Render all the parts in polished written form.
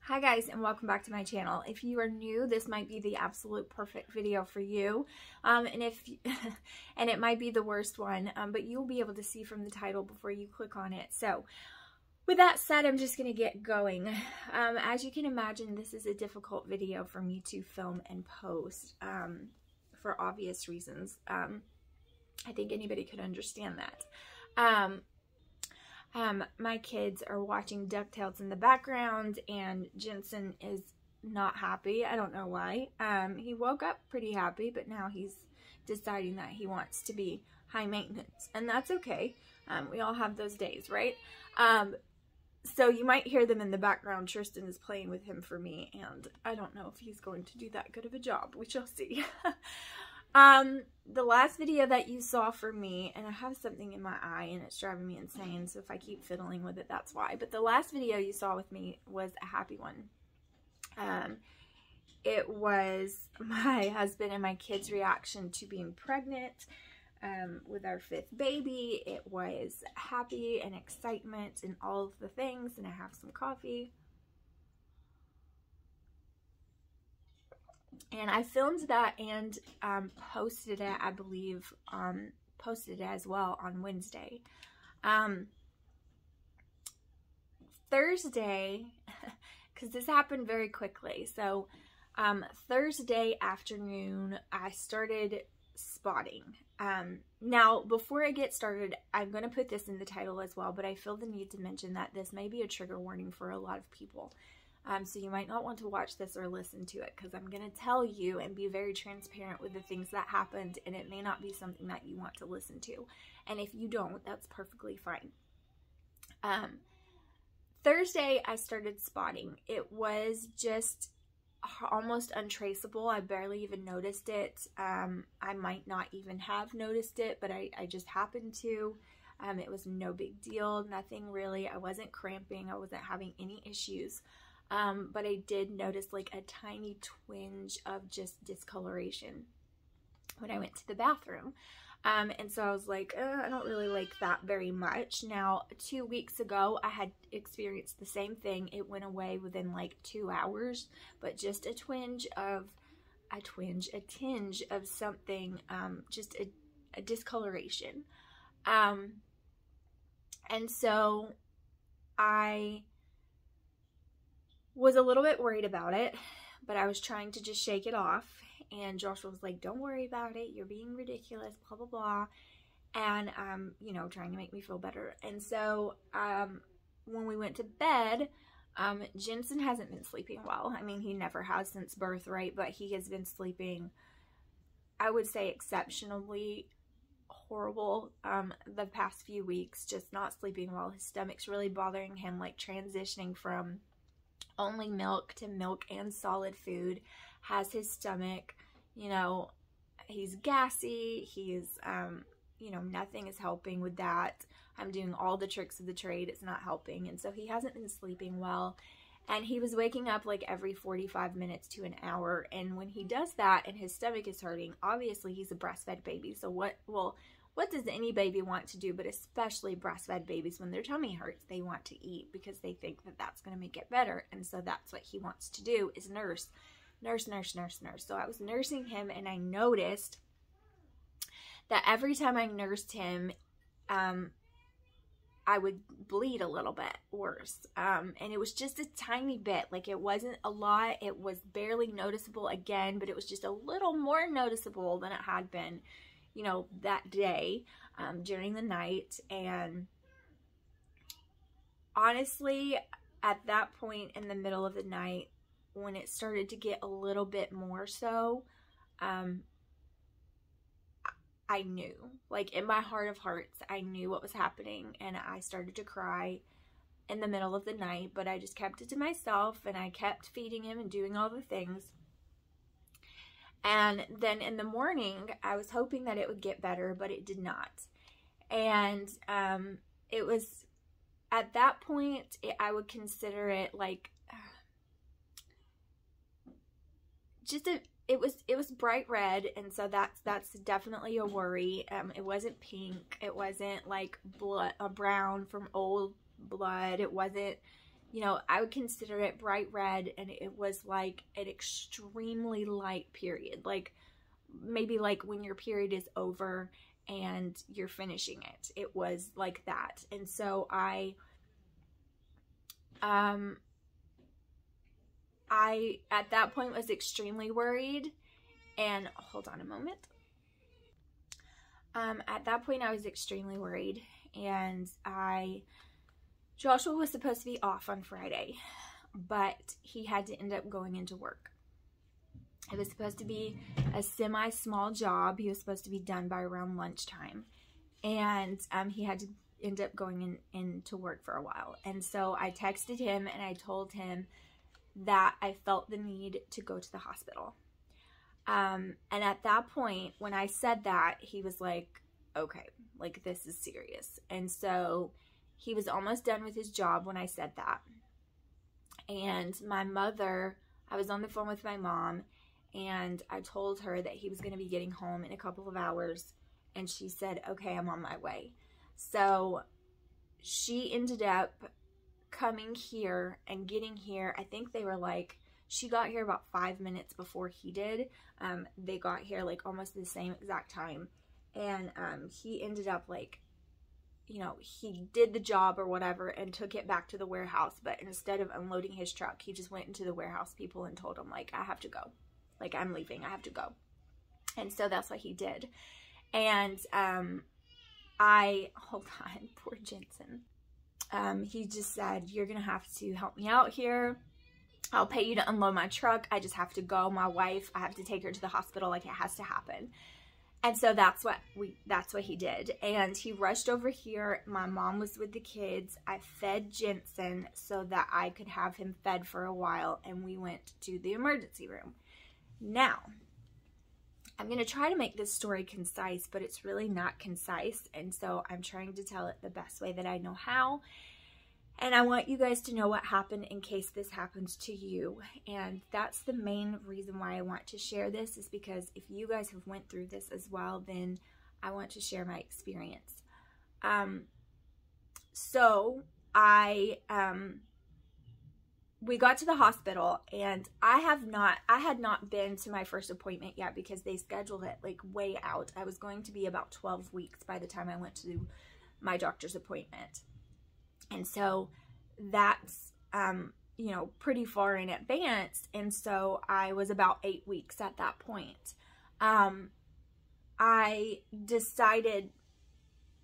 Hi guys, and welcome back to my channel. If you are new, this might be the absolute perfect video for you, and it might be the worst one, but you'll be able to see from the title before you click on it. So with that said, I'm just going to get going. As you can imagine, this is a difficult video for me to film and post for obvious reasons. I think anybody could understand that. My kids are watching DuckTales in the background, and Jensen is not happy. I don't know why. He woke up pretty happy, but now he's deciding that he wants to be high maintenance, and that's okay. We all have those days, right? So you might hear them in the background. Tristan is playing with him for me, and I don't know if he's going to do that good of a job. We shall see. The last video that you saw for me, and I have something in my eye and it's driving me insane, so if I keep fiddling with it, that's why. But the last video you saw with me was a happy one. It was my husband and my kids' reaction to being pregnant with our 5th baby. It was happy and excitement and all of the things, and I have some coffee. And I filmed that and posted it, I believe, posted it as well on Wednesday. Thursday, because this happened very quickly. So Thursday afternoon, I started spotting. Now, before I get started, I'm going to put this in the title as well, but I feel the need to mention that this may be a trigger warning for a lot of people. So you might not want to watch this or listen to it, because I'm going to tell you and be very transparent with the things that happened, and it may not be something that you want to listen to. And if you don't, that's perfectly fine. Thursday, I started spotting. It was just almost untraceable. I barely even noticed it. I might not even have noticed it, but I just happened to. It was no big deal, nothing really. I wasn't cramping. I wasn't having any issues. But I did notice like a tiny twinge of just discoloration when I went to the bathroom. And so I was like, I don't really like that very much. Now, 2 weeks ago, I had experienced the same thing. It went away within like 2 hours, but just a tinge of something, just a discoloration. And so I was a little bit worried about it, but I was trying to just shake it off, and Joshua was like, don't worry about it, you're being ridiculous, blah blah blah, and you know, trying to make me feel better. And so when we went to bed, Jensen hasn't been sleeping well. I mean, he never has since birth, right? But he has been sleeping, I would say, exceptionally horrible the past few weeks, just not sleeping well. His stomach's really bothering him, like transitioning from only milk to milk and solid food has his stomach, you know, he's gassy, he's, you know, nothing is helping with that. I'm doing all the tricks of the trade, it's not helping. And so he hasn't been sleeping well, and he was waking up like every 45 minutes to an hour. And when he does that and his stomach is hurting, obviously he's a breastfed baby, so what does any baby want to do, but especially breastfed babies? When their tummy hurts, they want to eat because they think that that's going to make it better. And so that's what he wants to do, is nurse. So I was nursing him, and I noticed that every time I nursed him, I would bleed a little bit worse. And it was just a tiny bit. Like, it wasn't a lot. It was barely noticeable again, but it was just a little more noticeable than it had been, you know, that day, during the night. And honestly, at that point in the middle of the night, when it started to get a little bit more so, I knew, like, in my heart of hearts, I knew what was happening, and I started to cry in the middle of the night, but I just kept it to myself, and I kept feeding him and doing all the things. And then in the morning, I was hoping that it would get better, but it did not. And it was, at that point, I would consider it like, just it was bright red, and so that's definitely a worry. It wasn't pink, it wasn't like blood, a brown from old blood, it wasn't, you know, I would consider it bright red, and it was like an extremely light period, like maybe like when your period is over and you're finishing it. It was like that. And so I at that point was extremely worried. And hold on a moment. At that point I was extremely worried, and Joshua was supposed to be off on Friday, but he had to end up going into work. It was supposed to be a semi-small job. He was supposed to be done by around lunchtime, and he had to end up going into work for a while. And so I texted him and I told him that I felt the need to go to the hospital. And at that point, when I said that, he was like, okay, like this is serious. And so he was almost done with his job when I said that. And my mother, I was on the phone with my mom, and I told her that he was going to be getting home in a couple of hours. And she said, okay, I'm on my way. So she ended up coming here and getting here. I think they were like, she got here about 5 minutes before he did. They got here like almost the same exact time. And he ended up like, you know, he did the job or whatever and took it back to the warehouse. But instead of unloading his truck, he just went into the warehouse people and told them, like, I have to go. Like, I'm leaving. I have to go. And so that's what he did. And hold on, poor Jensen. He just said, you're going to have to help me out here. I'll pay you to unload my truck. I just have to go. My wife, I have to take her to the hospital. Like, it has to happen. And so that's what he did. And he rushed over here. My mom was with the kids. I fed Jensen so that I could have him fed for a while. And we went to the emergency room. Now, I'm going to try to make this story concise, but it's really not concise. And so I'm trying to tell it the best way that I know how. And I want you guys to know what happened in case this happens to you. And that's the main reason why I want to share this, is because if you guys have went through this as well, then I want to share my experience. We got to the hospital, and I had not been to my first appointment yet because they scheduled it like way out. I was going to be about 12 weeks by the time I went to my doctor's appointment. And so that's, you know, pretty far in advance. And so I was about 8 weeks at that point. I decided,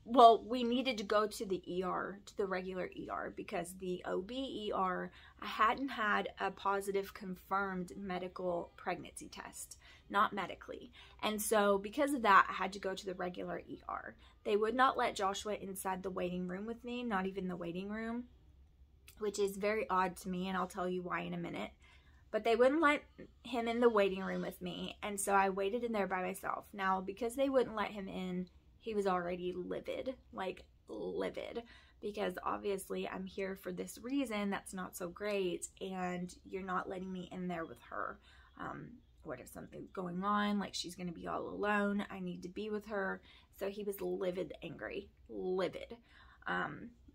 well, we needed to go to the ER, to the regular ER, because the OB ER, I hadn't had a positive confirmed medical pregnancy test, not medically. And so because of that, I had to go to the regular ER. They would not let Joshua inside the waiting room with me, not even the waiting room, which is very odd to me, and I'll tell you why in a minute. But they wouldn't let him in the waiting room with me, and so I waited in there by myself. Now, because they wouldn't let him in, he was already livid, like livid, because obviously I'm here for this reason that's not so great, and you're not letting me in there with her. What if something's going on? Like, she's going to be all alone. I need to be with her. So he was livid, angry, livid,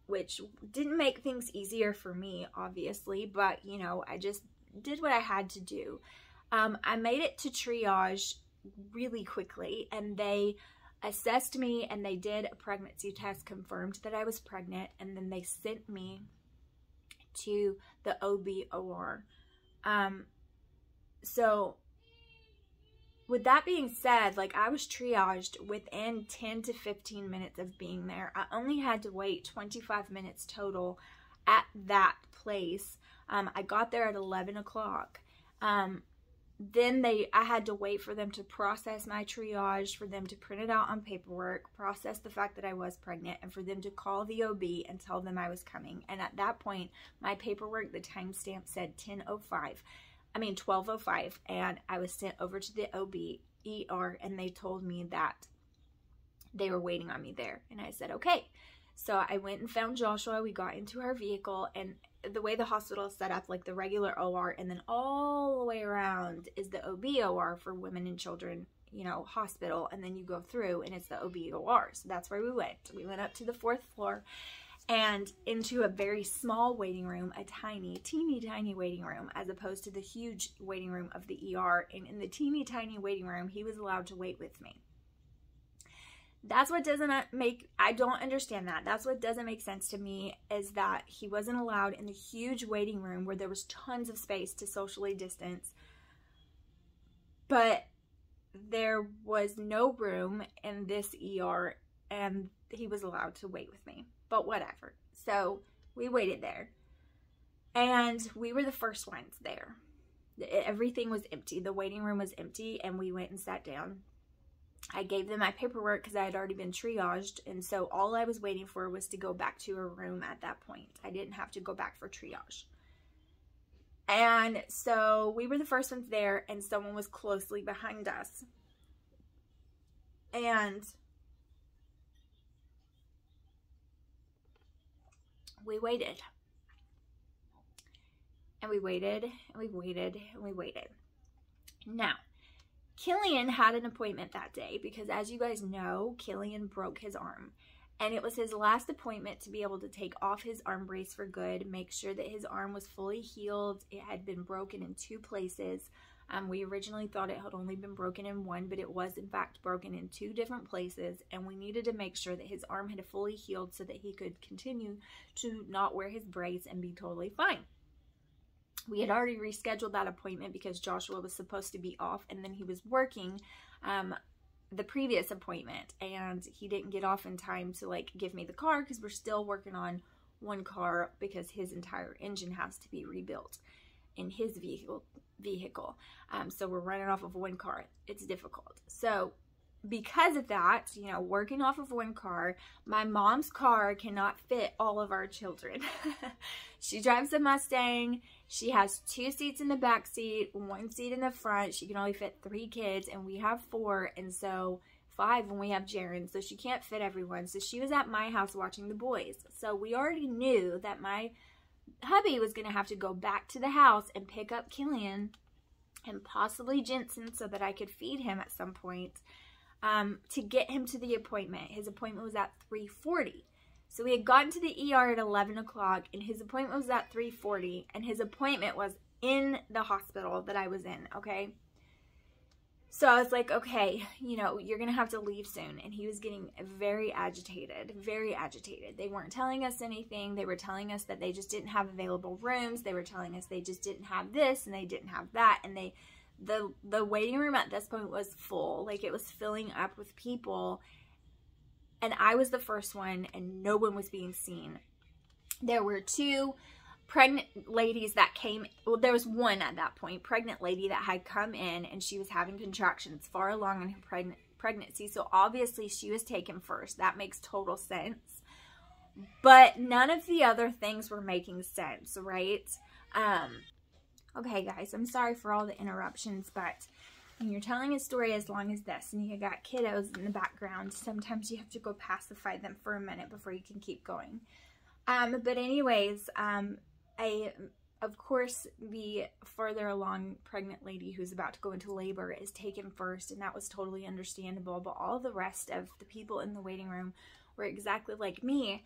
which didn't make things easier for me, obviously, but, you know, I just did what I had to do. I made it to triage really quickly, and they assessed me, and they did a pregnancy test, confirmed that I was pregnant, and then they sent me to the OB OR. So with that being said, like, I was triaged within 10 to 15 minutes of being there. I only had to wait 25 minutes total at that place. I got there at 11 o'clock. Then I had to wait for them to process my triage, for them to print it out on paperwork, process the fact that I was pregnant, and for them to call the OB and tell them I was coming. And at that point, my paperwork, the timestamp said 12:05, and I was sent over to the OB ER, and they told me that they were waiting on me there. And I said, okay. So I went and found Joshua. We got into our vehicle, and the way the hospital is set up, like the regular OR, and then all the way around is the OB OR for women and children, you know, hospital, and then you go through and it's the OB OR. So that's where we went. We went up to the 4th floor, and into a very small waiting room, a tiny, teeny tiny waiting room, as opposed to the huge waiting room of the ER. And in the teeny tiny waiting room, he was allowed to wait with me. That's what doesn't make, I don't understand that. That's what doesn't make sense to me, is that he wasn't allowed in the huge waiting room where there was tons of space to socially distance, but there was no room in this ER and he was allowed to wait with me. But whatever. So we waited there, and we were the first ones there. Everything was empty. The waiting room was empty, and we went and sat down. I gave them my paperwork because I had already been triaged, and so all I was waiting for was to go back to a room at that point. I didn't have to go back for triage. And so we were the first ones there, and someone was closely behind us. And we waited. And we waited, and we waited, and we waited. Now, Killian had an appointment that day because, as you guys know, Killian broke his arm. And it was his last appointment to be able to take off his arm brace for good, make sure that his arm was fully healed. It had been broken in 2 places. We originally thought it had only been broken in 1, but it was in fact broken in 2 different places, and we needed to make sure that his arm had fully healed so that he could continue to not wear his brace and be totally fine. We had already rescheduled that appointment because Joshua was supposed to be off, and then he was working the previous appointment, and he didn't get off in time to like give me the car because we're still working on 1 car because his entire engine has to be rebuilt in his vehicle. So we're running off of 1 car. It's difficult. So because of that, you know, working off of 1 car, my mom's car cannot fit all of our children. She drives a Mustang. She has 2 seats in the back seat, 1 seat in the front. She can only fit 3 kids, and we have 4, and so 5 when we have Jaren, so she can't fit everyone. So she was at my house watching the boys. So we already knew that my hubby was going to have to go back to the house and pick up Killian and possibly Jensen so that I could feed him at some point to get him to the appointment. His appointment was at 3:40. So we had gotten to the ER at 11 o'clock, and his appointment was at 3:40, and his appointment was in the hospital that I was in, okay? So I was like, okay, you know, you're going to have to leave soon. And he was getting very agitated, very agitated. They weren't telling us anything. They were telling us that they just didn't have available rooms. They were telling us they just didn't have this and they didn't have that. And the waiting room at this point was full. Like, it was filling up with people. And I was the first one, and no one was being seen. There were 2 pregnant ladies that came. Well, there was 1 at that point, pregnant lady that had come in, and she was having contractions far along in her pregnancy. So obviously she was taken first. That makes total sense. But none of the other things were making sense, right? Okay, guys, I'm sorry for all the interruptions, but when you're telling a story as long as this and you got kiddos in the background, sometimes you have to go pacify them for a minute before you can keep going. But anyways, of course, the further along pregnant lady who's about to go into labor is taken first, and that was totally understandable. But all the rest of the people in the waiting room were exactly like me,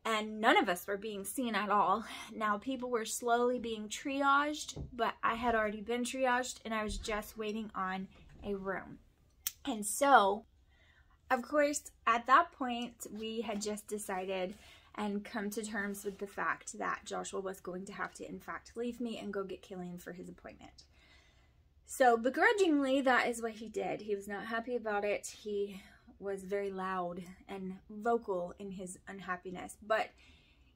and none of us were being seen at all. Now, people were slowly being triaged, but I had already been triaged, and I was just waiting on a room. And so, of course, at that point, we had just decided and come to terms with the fact that Joshua was going to have to, in fact, leave me and go get Killian for his appointment. So, begrudgingly, that is what he did. He was not happy about it. He was very loud and vocal in his unhappiness. But,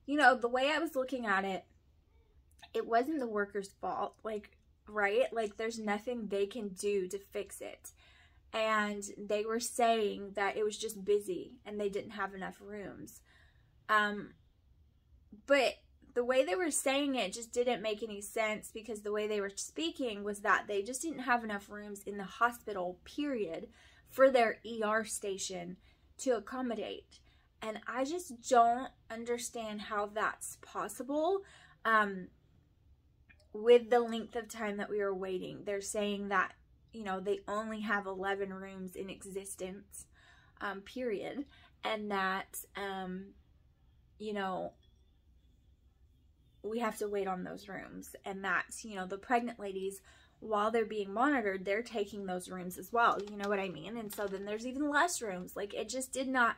you know, the way I was looking at it, it wasn't the workers' fault. Like, right? Like, there's nothing they can do to fix it. And they were saying that it was just busy and they didn't have enough rooms. But the way they were saying it just didn't make any sense, because the way they were speaking was that they just didn't have enough rooms in the hospital, period, for their ER station to accommodate. And I just don't understand how that's possible with the length of time that we were waiting. They're saying that, you know, they only have 11 rooms in existence, period. And that you know, we have to wait on those rooms. And that's, you know, the pregnant ladies, while they're being monitored, they're taking those rooms as well. You know what I mean? And so then there's even less rooms. Like, it just did not,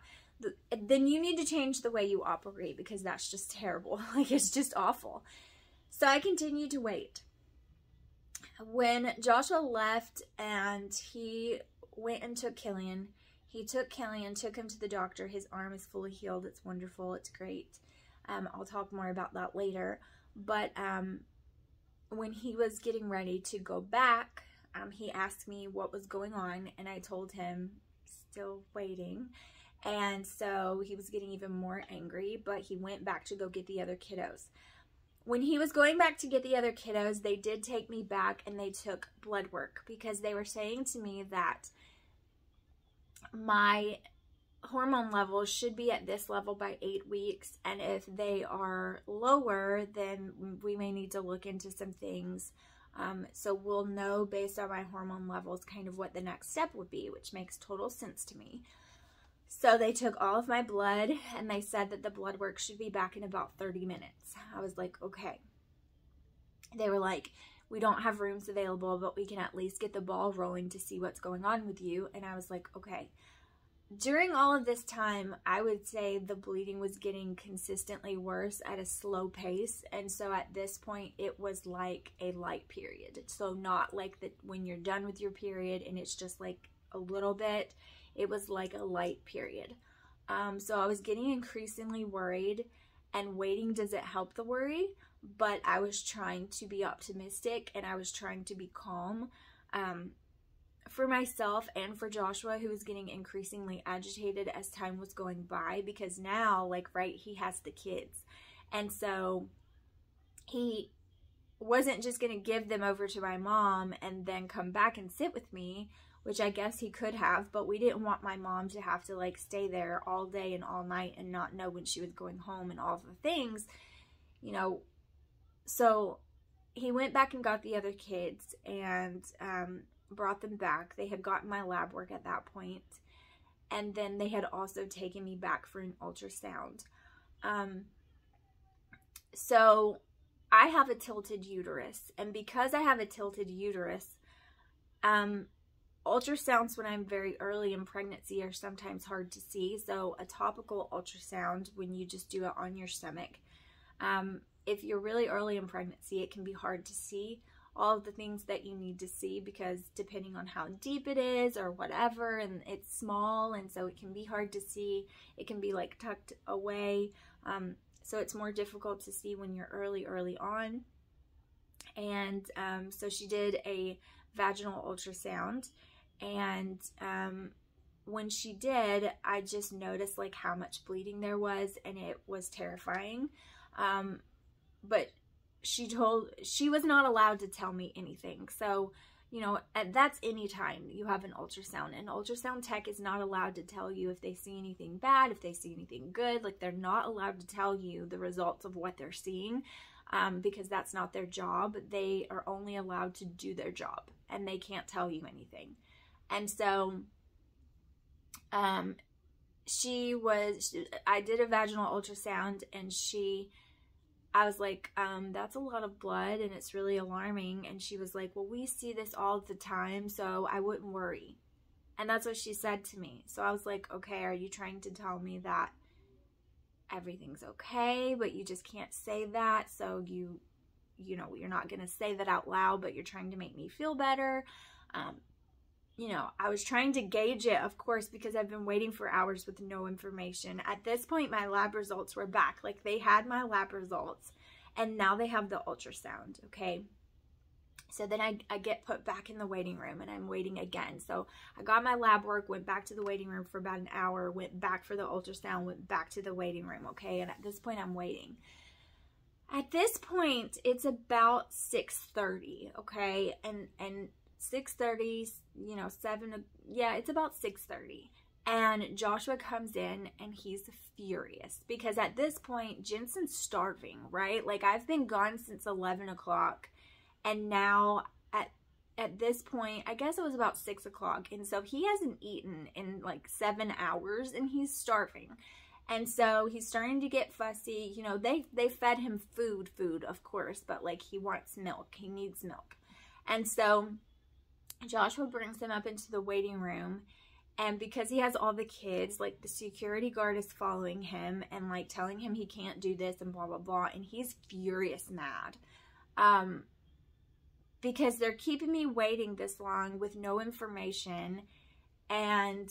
then you need to change the way you operate, because that's just terrible. Like, it's just awful. So I continued to wait. When Joshua left and he went and took Killian, he took Killian, took him to the doctor. His arm is fully healed. It's wonderful. It's great. I'll talk more about that later. But when he was getting ready to go back, he asked me what was going on, and I told him, still waiting. And so he was getting even more angry, but he went back to go get the other kiddos. When he was going back to get the other kiddos, they did take me back and they took blood work, because they were saying to me that my hormone levels should be at this level by 8 weeks, and if they are lower, then we may need to look into some things. So we'll know based on my hormone levels kind of what the next step would be, which makes total sense to me. So they took all of my blood, and they said that the blood work should be back in about 30 minutes. I was like, okay. They were like, we don't have rooms available, but we can at least get the ball rolling to see what's going on with you. And I was like, okay. During all of this time, I would say the bleeding was getting consistently worse at a slow pace. And so at this point, it was like a light period. So not like that when you're done with your period and it's just like a little bit. It was like a light period. So I was getting increasingly worried, and waiting doesn't help the worry, but I was trying to be optimistic, and I was trying to be calm. For myself and for Joshua, who was getting increasingly agitated as time was going by, because now, like, right, he has the kids. And so he wasn't just going to give them over to my mom and then come back and sit with me, which I guess he could have, but we didn't want my mom to have to, like, stay there all day and all night and not know when she was going home and all the things, you know. So he went back and got the other kids and, brought them back. They had gotten my lab work at that point, and then they had also taken me back for an ultrasound. So I have a tilted uterus, and because I have a tilted uterus, ultrasounds when I'm very early in pregnancy are sometimes hard to see. So a topical ultrasound, when you just do it on your stomach, if you're really early in pregnancy, it can be hard to see all of the things that you need to see, because depending on how deep it is or whatever, and it's small, and so it can be hard to see. It can be like tucked away, so it's more difficult to see when you're early on. And so she did a vaginal ultrasound, and when she did, I just noticed like how much bleeding there was, and it was terrifying. But she was not allowed to tell me anything. So, you know, that's any time you have an ultrasound. An ultrasound tech is not allowed to tell you if they see anything bad, if they see anything good. Like, they're not allowed to tell you the results of what they're seeing, because that's not their job. They are only allowed to do their job, and they can't tell you anything. And so, I did a vaginal ultrasound, and I was like, that's a lot of blood and it's really alarming. And she was like, well, we see this all the time, so I wouldn't worry. And that's what she said to me. So I was like, okay, are you trying to tell me that everything's okay, but you just can't say that? So you know, you're not going to say that out loud, but you're trying to make me feel better. You know, I was trying to gauge it, of course, because I've been waiting for hours with no information. At this point, my lab results were back. Like, they had my lab results, and now they have the ultrasound, okay? So then I get put back in the waiting room, and I'm waiting again. So I got my lab work, went back to the waiting room for about an hour, went back for the ultrasound, went back to the waiting room, okay? And at this point, I'm waiting. At this point, it's about 6:30, okay? And 6:30, you know, it's about 6:30. And Joshua comes in, and he's furious, because at this point, Jensen's starving, right? Like, I've been gone since 11 o'clock, and now at this point, I guess it was about 6 o'clock, and so he hasn't eaten in like 7 hours, and he's starving. And so he's starting to get fussy. You know, they fed him food, of course, but like he wants milk. He needs milk. And so Joshua brings him up into the waiting room. And because he has all the kids, like the security guard is following him and like telling him he can't do this and blah, blah, blah. And he's furious mad. Because they're keeping me waiting this long with no information. And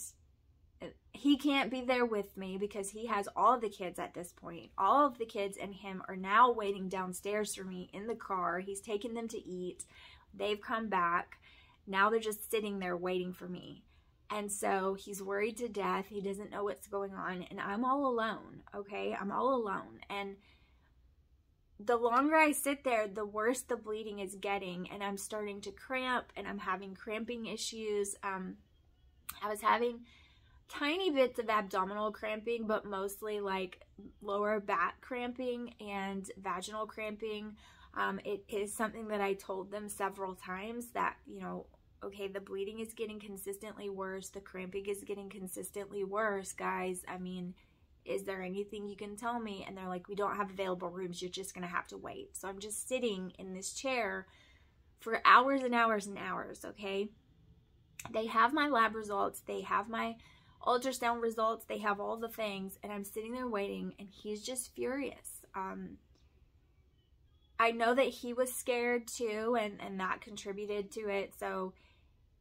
he can't be there with me because he has all the kids at this point. All of the kids and him are now waiting downstairs for me in the car. He's taken them to eat. They've come back. Now they're just sitting there waiting for me. And so he's worried to death. He doesn't know what's going on. And I'm all alone, okay? I'm all alone. And the longer I sit there, the worse the bleeding is getting. And I'm starting to cramp. And I'm having cramping issues. I was having tiny bits of abdominal cramping, but mostly like lower back cramping and vaginal cramping. It is something that I told them several times that, you know, okay, the bleeding is getting consistently worse. The cramping is getting consistently worse, guys. I mean, is there anything you can tell me? And they're like, we don't have available rooms. You're just going to have to wait. So I'm just sitting in this chair for hours and hours and hours, okay? They have my lab results. They have my ultrasound results. They have all the things. And I'm sitting there waiting, and he's just furious. I know that he was scared too, and that contributed to it. So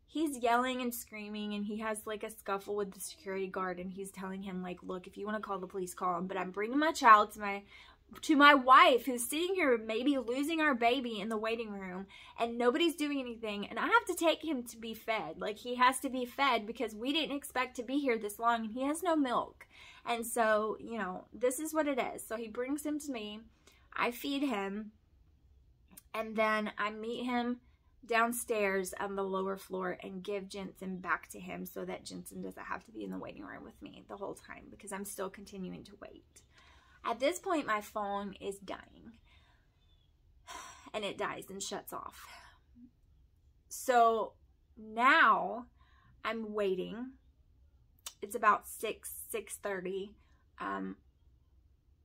he's yelling and screaming, and he has like a scuffle with the security guard, and he's telling him like, look, if you want to call the police, call him, but I'm bringing my child to my wife who's sitting here maybe losing our baby in the waiting room, and nobody's doing anything, and I have to take him to be fed. Like, he has to be fed because we didn't expect to be here this long, and he has no milk. And so, you know, this is what it is. So he brings him to me. I feed him. And then I meet him downstairs on the lower floor and give Jensen back to him so that Jensen doesn't have to be in the waiting room with me the whole time because I'm still continuing to wait. At this point, my phone is dying. And it dies and shuts off. So now I'm waiting. It's about 6:30.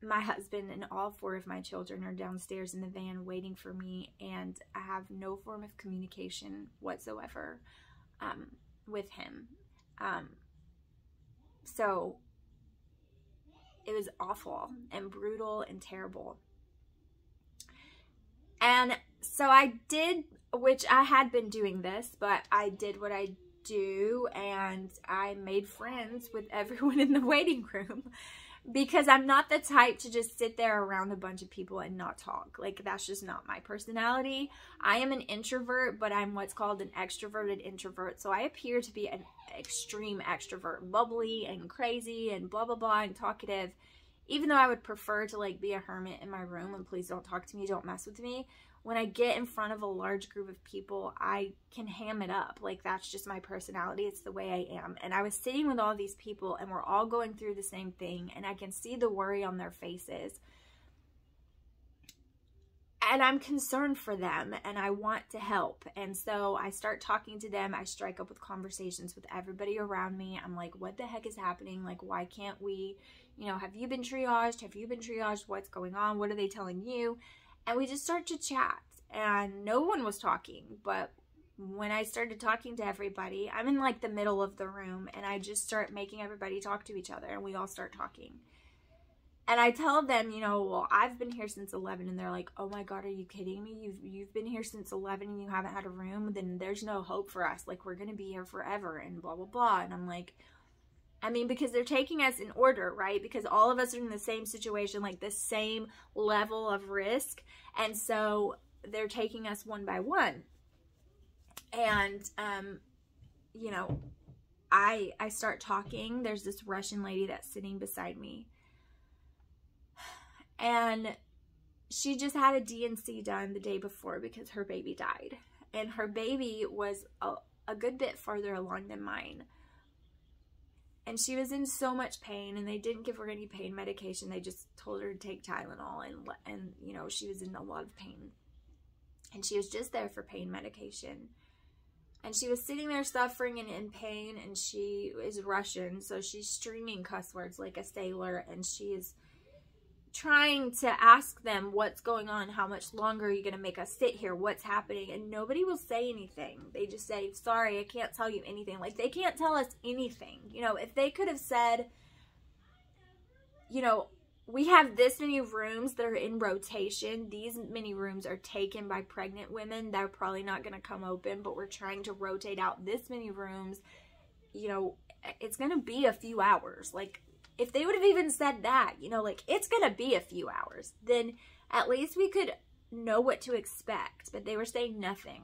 My husband and all 4 of my children are downstairs in the van waiting for me, and I have no form of communication whatsoever with him. So it was awful and brutal and terrible. And so I did, which I had been doing this, but I did what I do, and I made friends with everyone in the waiting room. Because I'm not the type to just sit there around a bunch of people and not talk. Like, that's just not my personality. I am an introvert, but I'm what's called an extroverted introvert. So I appear to be an extreme extrovert, bubbly and crazy and blah, blah, blah, and talkative. Even though I would prefer to, like, be a hermit in my room and please don't talk to me, don't mess with me. When I get in front of a large group of people, I can ham it up. Like, that's just my personality. It's the way I am. And I was sitting with all these people, and we're all going through the same thing, and I can see the worry on their faces. And I'm concerned for them, and I want to help. And so I start talking to them. I strike up with conversations with everybody around me. I'm like, what the heck is happening? Like, why can't we, you know, have you been triaged? Have you been triaged? What's going on? What are they telling you? And we just start to chat, and no one was talking. But when I started talking to everybody, I'm in like the middle of the room, and I just start making everybody talk to each other, and we all start talking. And I tell them, you know, well, I've been here since 11, and they're like, oh my God, are you kidding me? You've been here since 11 and you haven't had a room? Then there's no hope for us. Like, we're going to be here forever and blah, blah, blah. And I'm like, I mean, because they're taking us in order, right? Because all of us are in the same situation, like the same level of risk. And so they're taking us one by one. And, you know, I start talking. There's this Russian lady that's sitting beside me. And she just had a D&C done the day before because her baby died. And her baby was a good bit farther along than mine. And she was in so much pain, and they didn't give her any pain medication. They just told her to take Tylenol, and you know, she was in a lot of pain. And she was just there for pain medication. And she was sitting there suffering and in pain, and she is Russian, so she's stringing cuss words like a sailor, and she is trying to ask them what's going on, how much longer are you going to make us sit here, what's happening, and nobody will say anything. They just say, sorry, I can't tell you anything. Like, they can't tell us anything. You know, if they could have said, you know, we have this many rooms that are in rotation. These many rooms are taken by pregnant women. They're probably not going to come open, but we're trying to rotate out this many rooms. You know, it's going to be a few hours. Like, if they would have even said that, you know, like, it's going to be a few hours, then at least we could know what to expect. But they were saying nothing.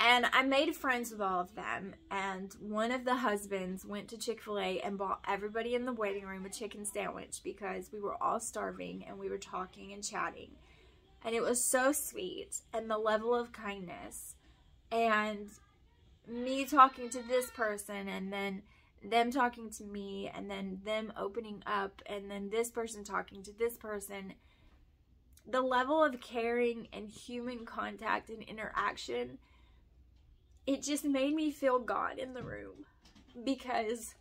And I made friends with all of them, and one of the husbands went to Chick-fil-A and bought everybody in the waiting room a chicken sandwich because we were all starving and we were talking and chatting. And it was so sweet, and the level of kindness, and me talking to this person, and then them talking to me, and then them opening up, and then this person talking to this person. The level of caring and human contact and interaction, it just made me feel God in the room, because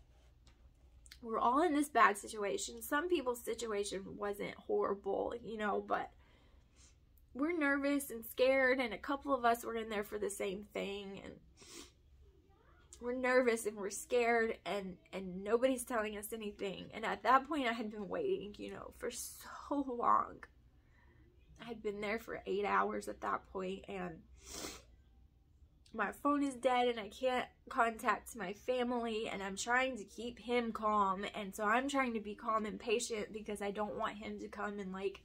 we're all in this bad situation. Some people's situation wasn't horrible, you know, but we're nervous and scared, and a couple of us were in there for the same thing, and we're nervous and we're scared, and nobody's telling us anything. And at that point, I had been waiting, you know, for so long. I had been there for 8 hours at that point, and my phone is dead, and I can't contact my family, and I'm trying to keep him calm, and so I'm trying to be calm and patient because I don't want him to come and, like,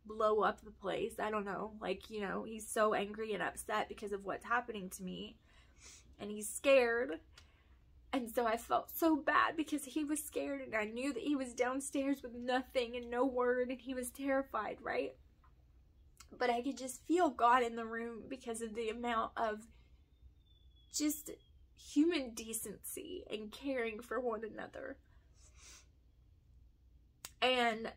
blow up the place. I don't know, like, you know, he's so angry and upset because of what's happening to me, and he's scared, and so I felt so bad because he was scared, and I knew that he was downstairs with nothing and no word, and he was terrified, right? But I could just feel God in the room because of the amount of just human decency and caring for one another. And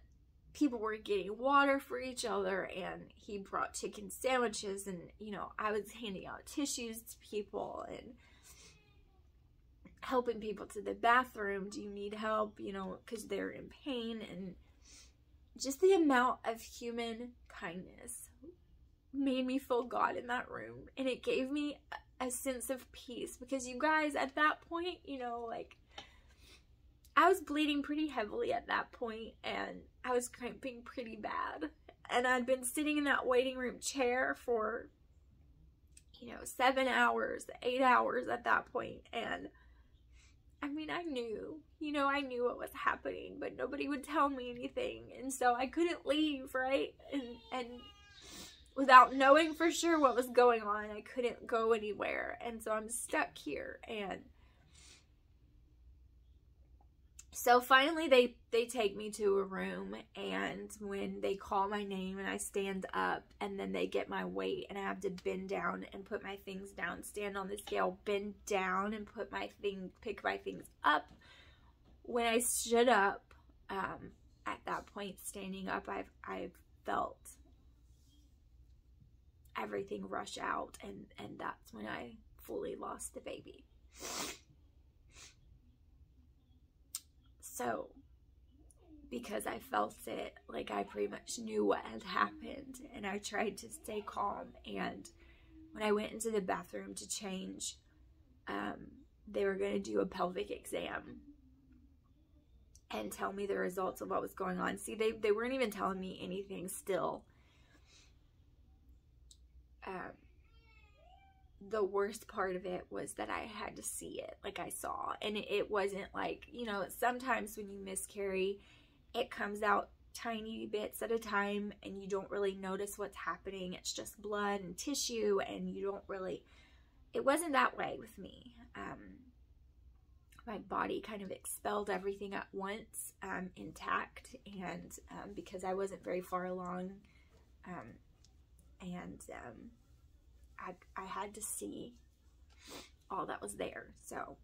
people were getting water for each other, and he brought chicken sandwiches, and, you know, I was handing out tissues to people and helping people to the bathroom. Do you need help? You know, because they're in pain. And just the amount of human kindness made me feel God in that room, and it gave me a sense of peace, because you guys, at that point, you know, like, I was bleeding pretty heavily at that point, and I was cramping pretty bad, and I'd been sitting in that waiting room chair for, you know, 7 hours, 8 hours at that point, and I mean, I knew, you know, I knew what was happening, but nobody would tell me anything, and so I couldn't leave, right? And without knowing for sure what was going on, I couldn't go anywhere, and so I'm stuck here. And so finally they take me to a room, and when they call my name and I stand up, and then they get my weight, and I have to bend down and put my things down, stand on the scale, bend down and pick my things up. When I stood up, at that point, standing up, I've felt everything rush out, and that's when I fully lost the baby. So, because I felt it, like, I pretty much knew what had happened, and I tried to stay calm. And when I went into the bathroom to change, they were going to do a pelvic exam and tell me the results of what was going on. See, they weren't even telling me anything still. The worst part of it was that I had to see it, like I saw. And it wasn't like, you know, sometimes when you miscarry, it comes out tiny bits at a time, and you don't really notice what's happening. It's just blood and tissue, and you don't really, it wasn't that way with me. My body kind of expelled everything at once, intact, and because I wasn't very far along, I had to see all that was there. So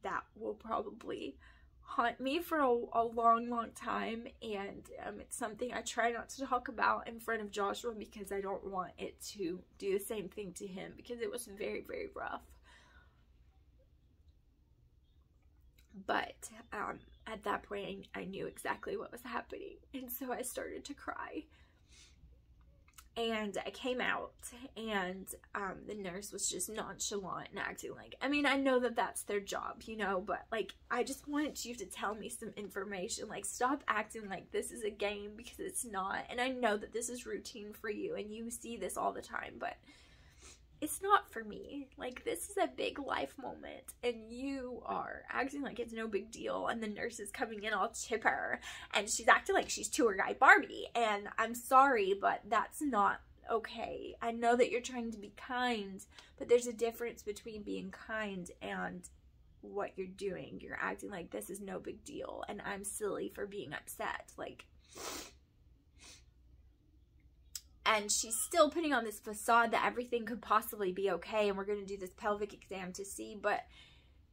that will probably haunt me for a long, long time, and it's something I try not to talk about in front of Joshua because I don't want it to do the same thing to him, because it was very, very rough. But at that point, I knew exactly what was happening, and so I started to cry. And I came out, and the nurse was just nonchalant and acting like, I mean, I know that that's their job, you know, but, like, I just wanted you to tell me some information. Like, stop acting like this is a game, because it's not. And I know that this is routine for you, and you see this all the time, but it's not for me. Like, this is a big life moment, and you are acting like it's no big deal, and the nurse is coming in all chipper, and she's acting like she's tour guide Barbie, and I'm sorry, but that's not okay. I know that you're trying to be kind, but there's a difference between being kind and what you're doing. You're acting like this is no big deal, and I'm silly for being upset. Like, and she's still putting on this facade that everything could possibly be okay, and we're going to do this pelvic exam to see, but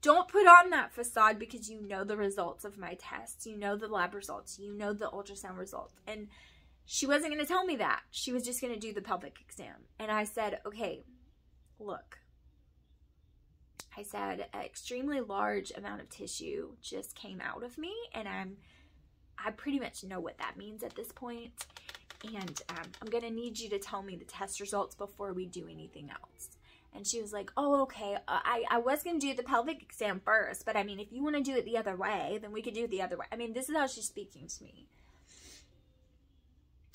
don't put on that facade, because you know the results of my tests, you know the lab results, you know the ultrasound results. And she wasn't going to tell me that. She was just going to do the pelvic exam. And I said, okay, look, I said, an extremely large amount of tissue just came out of me, and I pretty much know what that means at this point. And I'm going to need you to tell me the test results before we do anything else. And she was like, oh, okay, I was going to do the pelvic exam first, but I mean, if you want to do it the other way, then we could do it the other way. I mean, this is how she's speaking to me.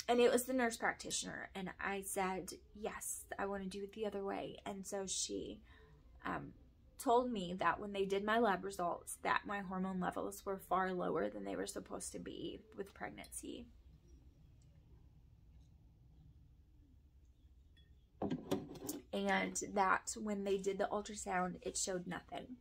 And it was the nurse practitioner, and I said, yes, I want to do it the other way. And so she told me that when they did my lab results, that my hormone levels were far lower than they were supposed to be with pregnancy. And that when they did the ultrasound, it showed nothing.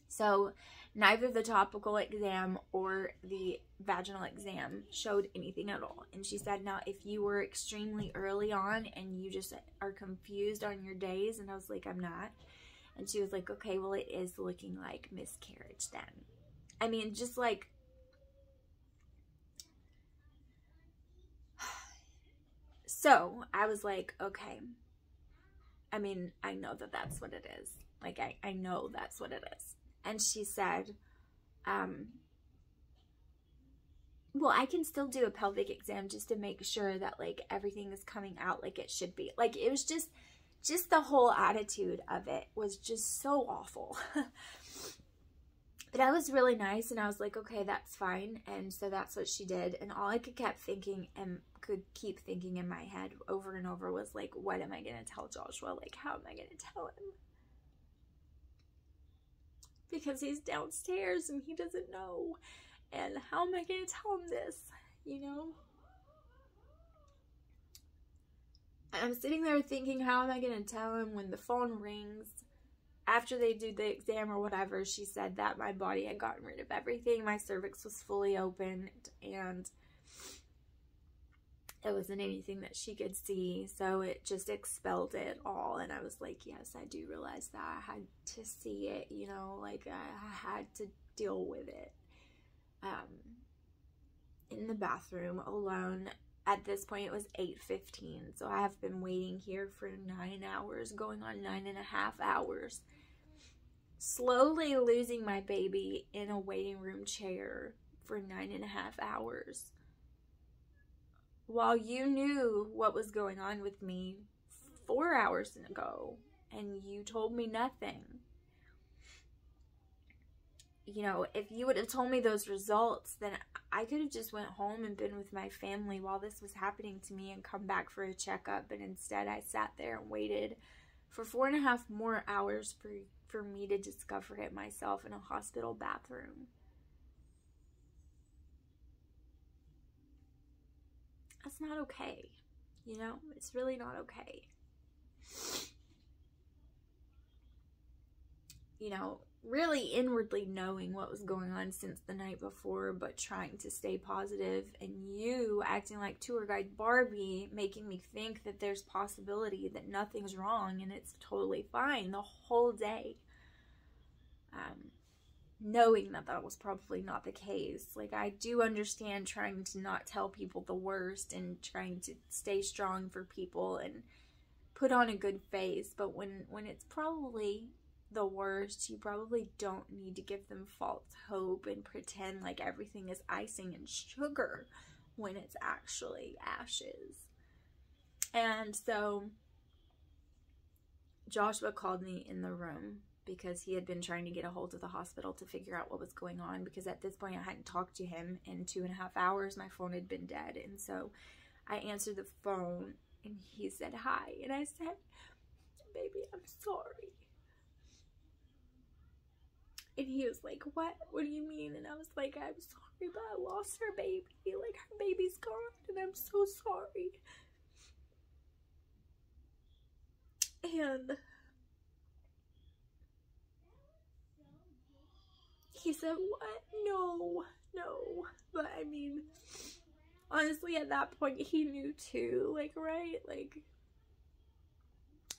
So neither the topical exam or the vaginal exam showed anything at all. And she said, now, if you were extremely early on and you just are confused on your days, and I was like, I'm not. And she was like, okay, well, it is looking like miscarriage then. I mean, just like, so I was like, okay. I mean, I know that that's what it is. Like, I know that's what it is. And she said, well, I can still do a pelvic exam just to make sure that, like, everything is coming out like it should be. Like, it was just the whole attitude of it was just so awful. But I was really nice, and I was like, okay, that's fine. And so that's what she did. And all I could keep thinking in my head over and over was like, what am I going to tell Joshua? Like, how am I going to tell him? Because he's downstairs and he doesn't know. And how am I going to tell him this? You know? And I'm sitting there thinking, how am I going to tell him when the phone rings? After they do the exam or whatever, she said that my body had gotten rid of everything. My cervix was fully opened, and it wasn't anything that she could see, so it just expelled it all. And I was like, yes, I do realize that I had to see it, you know, like I had to deal with it. In the bathroom alone. At this point, it was 8:15, so I have been waiting here for 9 hours, going on 9.5 hours. Slowly losing my baby in a waiting room chair for 9.5 hours. While you knew what was going on with me 4 hours ago, and you told me nothing. You know, if you would have told me those results, then I could have just went home and been with my family while this was happening to me and come back for a checkup. But instead, I sat there and waited for 4.5 more hours for me to discover it myself in a hospital bathroom. That's not okay. You know, it's really not okay. You know, really inwardly knowing what was going on since the night before, but trying to stay positive, and you acting like tour guide Barbie, making me think that there's possibility that nothing's wrong and it's totally fine the whole day. knowing that that was probably not the case. Like, I do understand trying to not tell people the worst and trying to stay strong for people and put on a good face, but when it's probably the worst, you probably don't need to give them false hope and pretend like everything is icing and sugar when it's actually ashes. And so Joshua called me in the room because he had been trying to get a hold of the hospital to figure out what was going on, because at this point I hadn't talked to him in 2.5 hours. My phone had been dead. And so I answered the phone and he said hi, and I said, "Baby, I'm sorry." And he was like, "What do you mean?" And I was like, "I'm sorry, but I lost her baby. Like, her baby's gone, and I'm so sorry." And he said, "What? No. But I mean, honestly, at that point, he knew too, like, right? Like,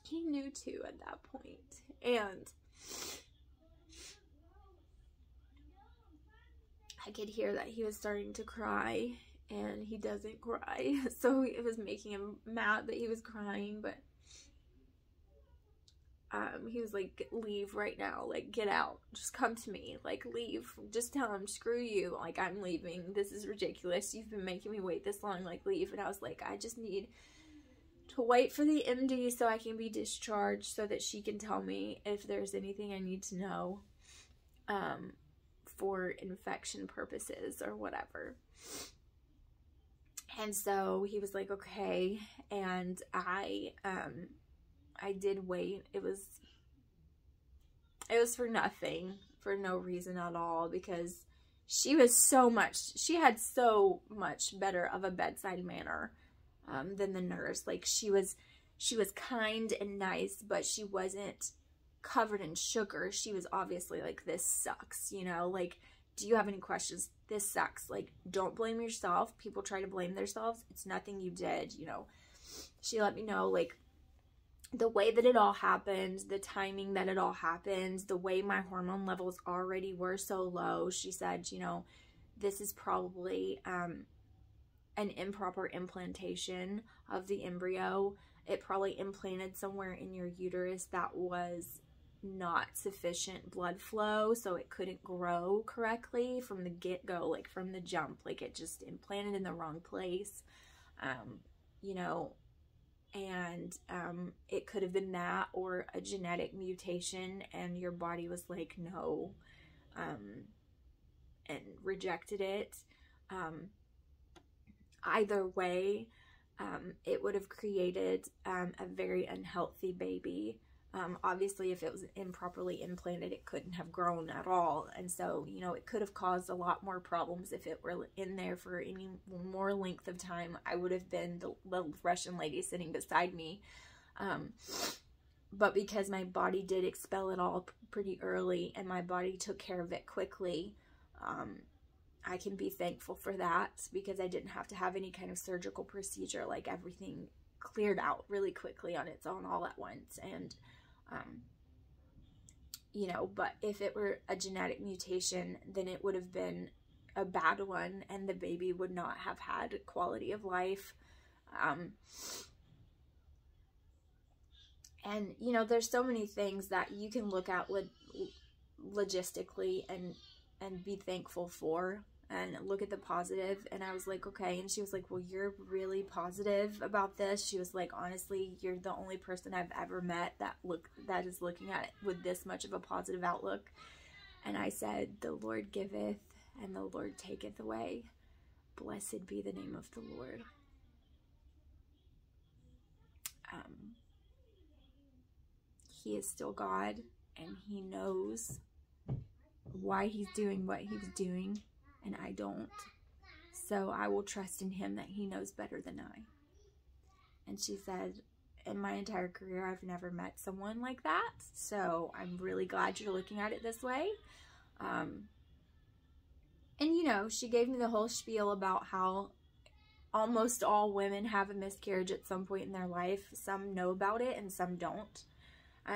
he knew too at that point. And I could hear that he was starting to cry, and he doesn't cry. So it was making him mad that he was crying, but he was like, "Leave right now, like, get out, just come to me, like, leave, just tell him, screw you, like, I'm leaving, this is ridiculous, you've been making me wait this long, like, leave." And I was like, "I just need to wait for the MD so I can be discharged, so that she can tell me if there's anything I need to know for infection purposes or whatever." And so he was like, "Okay." And I did wait. It was for nothing, for no reason at all, because she had so much better of a bedside manner than the nurse. Like, she was kind and nice, but she wasn't covered in sugar. She was obviously like, "This sucks, you know, like, do you have any questions? This sucks. Like, don't blame yourself. People try to blame themselves. It's nothing you did, you know." She let me know, like, the way that it all happened, the timing that it all happened, the way my hormone levels already were so low. She said, "You know, this is probably an improper implantation of the embryo. It probably implanted somewhere in your uterus that was not sufficient blood flow, so it couldn't grow correctly from the get-go, like, from the jump. Like, it just implanted in the wrong place, you know, and it could have been that or a genetic mutation, and your body was like, no, and rejected it. Either way, it would have created a very unhealthy baby. Obviously, if it was improperly implanted, it couldn't have grown at all. And so, you know, it could have caused a lot more problems if it were in there for any more length of time. I would have been the Russian lady sitting beside me. But because my body did expel it all pretty early, and my body took care of it quickly, I can be thankful for that, because I didn't have to have any kind of surgical procedure. Like, everything cleared out really quickly on its own all at once. And you know, but if it were a genetic mutation, then it would have been a bad one, and the baby would not have had quality of life. And, you know, there's so many things that you can look at logistically and be thankful for, and look at the positive. And I was like, okay. And she was like, "Well, you're really positive about this." She was like, "Honestly, you're the only person I've ever met that is looking at it with this much of a positive outlook." And I said, "The Lord giveth and the Lord taketh away. Blessed be the name of the Lord." He is still God, and he knows why he's doing what he's doing, and I don't. So I will trust in him that he knows better than I. And she said, "In my entire career, I've never met someone like that. So I'm really glad you're looking at it this way." And, you know, she gave me the whole spiel about how almost all women have a miscarriage at some point in their life. Some know about it and some don't.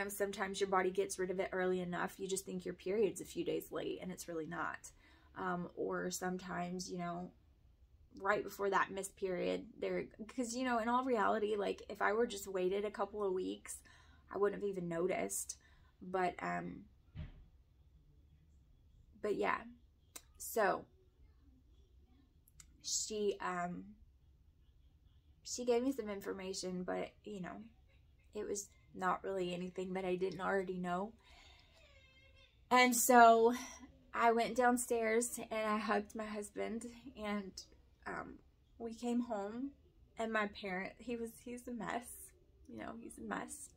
Sometimes your body gets rid of it early enough. You just think your period's a few days late and it's really not. Or sometimes, you know, right before that missed period there, because, you know, in all reality, like if I were just waited a couple of weeks, I wouldn't have even noticed. But yeah, so she gave me some information, but, you know, it was not really anything that I didn't already know. And so I went downstairs and I hugged my husband, and we came home, and my parent, he's a mess, you know, he's a mess.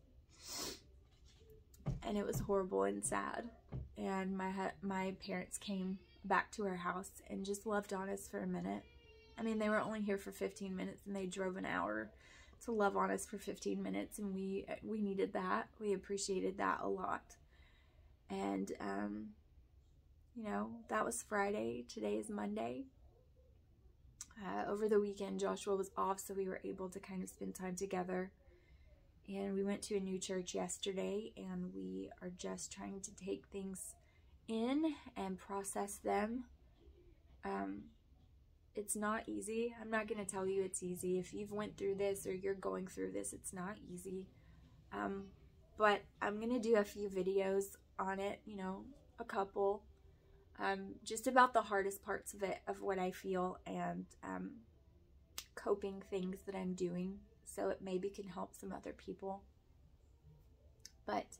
And it was horrible and sad. And my parents came back to our house and just loved on us for a minute. I mean, they were only here for 15 minutes and they drove an hour to love on us for 15 minutes, and we needed that. We appreciated that a lot. And you know, that was Friday. Today is Monday. Over the weekend, Joshua was off, so we were able to kind of spend time together. And we went to a new church yesterday, and we are just trying to take things in and process them. It's not easy. I'm not going to tell you it's easy. If you've went through this or you're going through this, it's not easy. But I'm going to do a few videos on it, you know, a couple, just about the hardest parts of it, of what I feel, and coping things that I'm doing, so it maybe can help some other people. But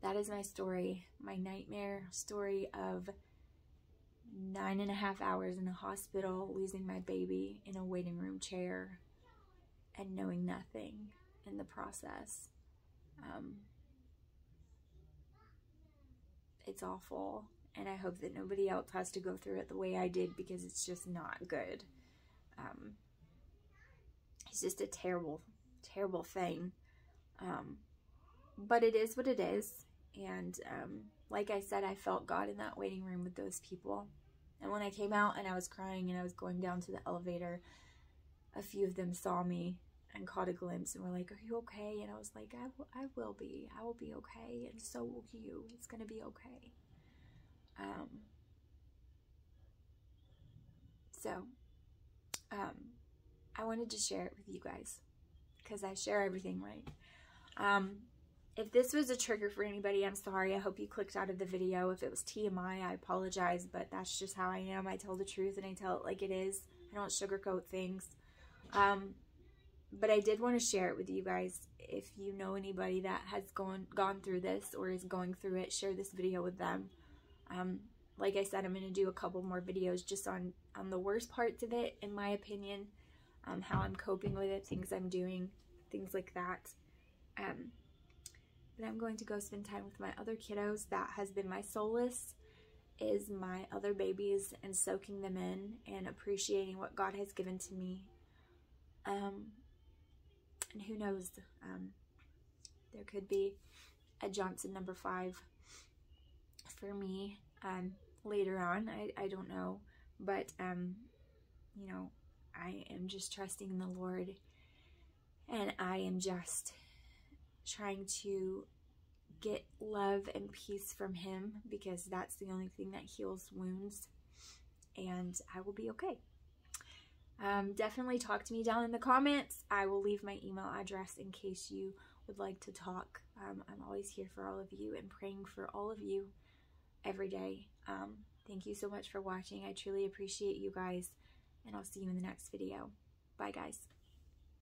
that is my story, my nightmare story of 9.5 hours in a hospital, losing my baby in a waiting room chair, and knowing nothing in the process. It's awful, and I hope that nobody else has to go through it the way I did, because it's just not good. It's just a terrible, terrible thing. But it is what it is. And like I said, I felt God in that waiting room with those people. And when I came out and I was crying and I was going down to the elevator, a few of them saw me and caught a glimpse and were like, "Are you okay?" And I was like, I will be. I will be okay. And so will you. It's going to be okay. I wanted to share it with you guys, because I share everything, right? If this was a trigger for anybody, I'm sorry. I hope you clicked out of the video. If it was TMI, I apologize, but that's just how I am. I tell the truth and I tell it like it is. I don't sugarcoat things. But I did want to share it with you guys. If you know anybody that has gone through this or is going through it, share this video with them. Like I said, I'm going to do a couple more videos just on the worst parts of it, in my opinion, how I'm coping with it, things I'm doing, things like that. But I'm going to go spend time with my other kiddos. That has been my solace, is my other babies, and soaking them in and appreciating what God has given to me. And who knows, there could be a Johnson number 5 for me later on. I don't know, but you know, I am just trusting in the Lord, and I am just trying to get love and peace from Him, because that's the only thing that heals wounds, and I will be okay. Definitely talk to me down in the comments. I will leave my email address in case you would like to talk. I'm always here for all of you and praying for all of you every day. Thank you so much for watching. I truly appreciate you guys, and I'll see you in the next video. Bye, guys.